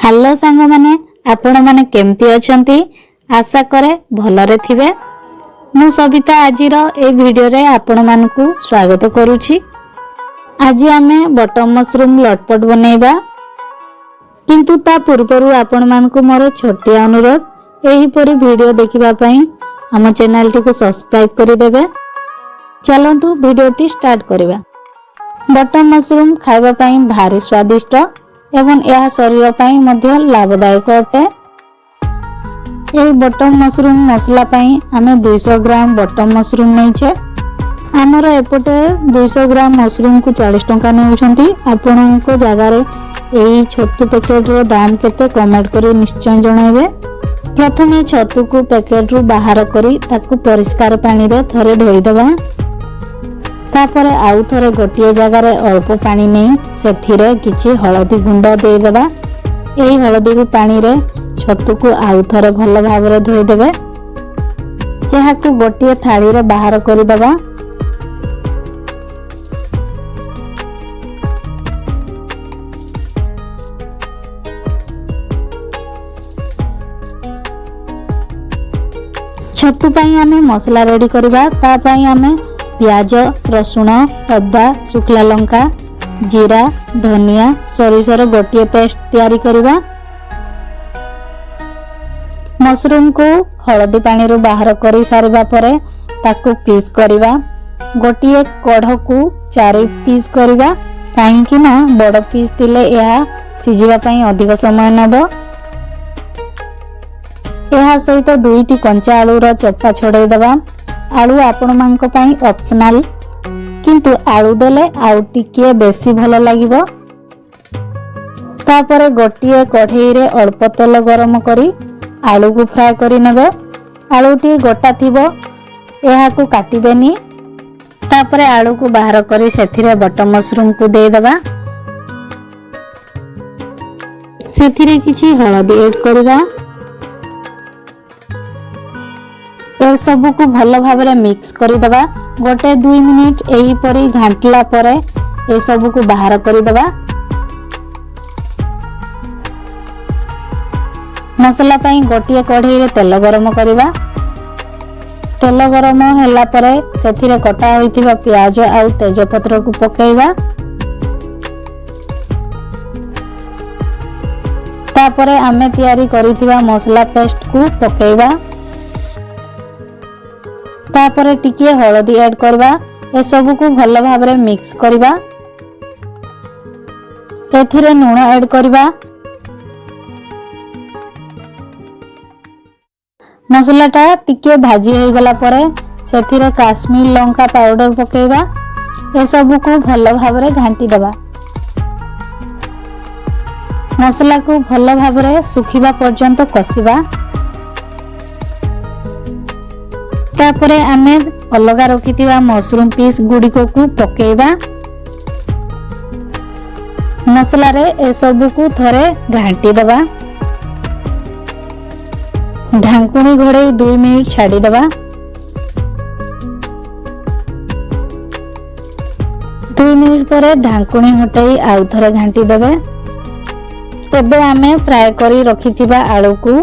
Hello सांग माने आपण माने केमती अछंती आशा करे भलरे थिबे। मु सबिता आजिर ए वीडियो रे आपण मानकु स्वागत करूची। आज आमे बटम मशरूम लटपट बनेबा, किंतु ता पूर्वरु आपण मानकु मोर छोटी अनुरोध एही परी वीडियो देखिबा पई हम चैनल टी को सब्सक्राइब करि देबे। चलंतु वीडियो टी स्टार्ट करिबा। बटम मशरूम खाइबा पई भारी स्वादिष्ट एवं यह शरीर पई मध्य लाभदायक अटे। यह बटम मशरूम मसला पई आमे 200 ग्राम बटम मशरूम नैछे। हमर एपटे 200 ग्राम मशरूम को 40 टंका नेउछंती। आपनको जगह रे एही छतु पैकेट रो दाम केते कमेंट करी निश्चय जणाइबे। प्रथमे छतु को पैकेट रो बाहर करी ताकू परिष्कार पानी रे थरे धोई देबा। तापर आउ थरे गोटिए जगार अल्प पानी नहीं सेथिरे किछि हळदी गुंड दे देबा। एही हळदी को पानी रे छतु को आउ थरे भल भाबरे धोई देबे। एहा को गोटिए थाली रे बाहर करि देबा। छतु पई आमे मसला रेडी करबा। ता पई आमे प्याज, रसुण, अदा, शुखला लंका, जीरा, धनिया, सरिसर गोटिए पेस्ट तैयारी करबा। मशरूम को हळदी पानी रो बाहर करी सारबा परे ताकू पीस करबा। गोटिए कढ़ को 4 पीस करबा, काहे कि ना बड़ पीस दिले यह सिजिबा पई अधिक समय नबो। यह सहित 2टी कंचा आलू रो चप्पा छोड़े देबा। आलू आपण मानक पई ऑप्शनल, किंतु आलू देले आउ टिके बेसी भलो लागिबो। तापरे गोटिए कढ़ई रे अल्प तेल गरम करी आलू को फ्राई करी नेबे। आलू टी गोटा थिबो, एहा को काटिबेनी। तापरे आलू को बाहर करी सेथिरे बटम मशरूम को दे देबा। सेथिरे किछि हळदी ऐड करबा। ए सब को भल भाबरे मिक्स करि देबा। गोटे 2 मिनिट एही परी घांटला परे ए सब को बाहर करि देबा। मसला पई गोटिए कढ़ई रे तेल गरम करबा। तेल गरम होला परे सेथिरे कटा होइथिबा प्याज आ तेजपत्र को पकेइबा। तापरे आमे तैयारी करिथिबा मसला पेस्ट को पकेइबा। तापरे टिके हळदी ऐड करबा। ए सब को भल भाबरे मिक्स करबा। एथिरे लूण ऐड करबा। मसलाटा टिके भाजी हो गला परे सेथिरे काश्मीर लंका पाउडर पकेइबा। ए सब को भल भाबरे घांटी देबा। मसला को भल भाबरे सुखिबा पर्यंत कसिबा। तापरे आमे अलगा रखिथिबा मशरूम पीस गुडिको को पकेइबा। मसला रे ए सब को थरे घांटी देबा। ढांकुणी घोड़े 2 मिनिट छाड़ी देबा। 2 मिनिट परे ढांकुणी हटाई आउ थरे घांटी देबे। एबे आमे फ्राई करी रखिथिबा आलू को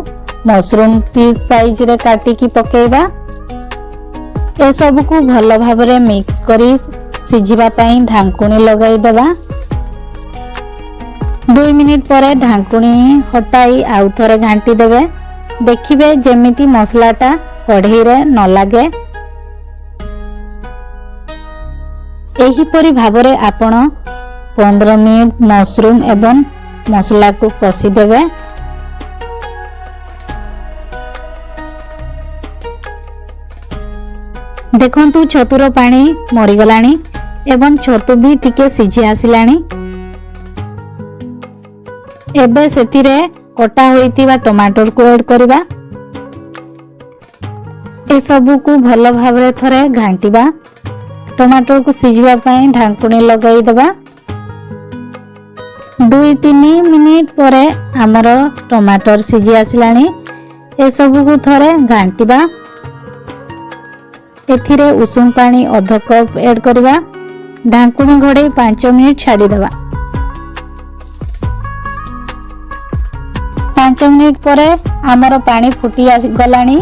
मशरूम पीस साइज रे काटी की पकेइबा। ए सब को भल भाबरे मिक्स करी सिजिबा पई ढांकुणी लगाई देबा। 2 मिनिट परे ढांकुणी हटाई आउ थरे घांटी देबे। देखिबे जेमिति मसलाटा कढ़ई रे न लागे। एही परी भाबरे आपण 15 मिनिट मशरूम एवं मसला को कसी देबे। देखंतु छतुर पानी मरी गलानी एवं छतु भी टिके सिझी आसिलानी। एबे सेतिरे कटा होइतिबा टमाटर को ऐड करबा। ए सब को भल भाबरे थरे घांटीबा। टमाटर को सिझिबा पई ढांकुणी लगाई देबा। 2-3 मिनिट परे हमर टमाटर सिझी आसिलानी। ए सब को थरे घांटीबा। एथिरे उषुम पानी अध कप ऐड करबा। ढांकुणी घोड़े 5 मिनिट छाड़ी देबा। 5 मिनिट पर आमर पानी फुटी गलानी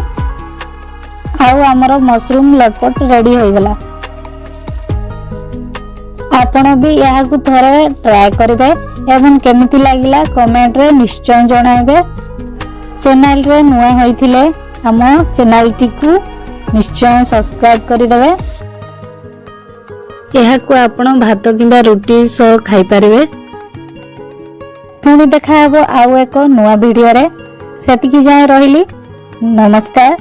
आउ आमर मशरूम लटपट रेडी हो गला। आपण भी यह थोड़े ट्राए करेंगे एवं केमिति लागिला कमेंट रे निश्चय जणाइबे। चैनल रे नुआ होइथिले हम चैनल टी को निश्चय सब्सक्राइब करिदेबे। यह को आपण भात किंबा रोटी सह खाई परिबे। पुणी देखा हबो आउ एक नुआ वीडियो रे। सेतिकी जाय रहिली। नमस्कार।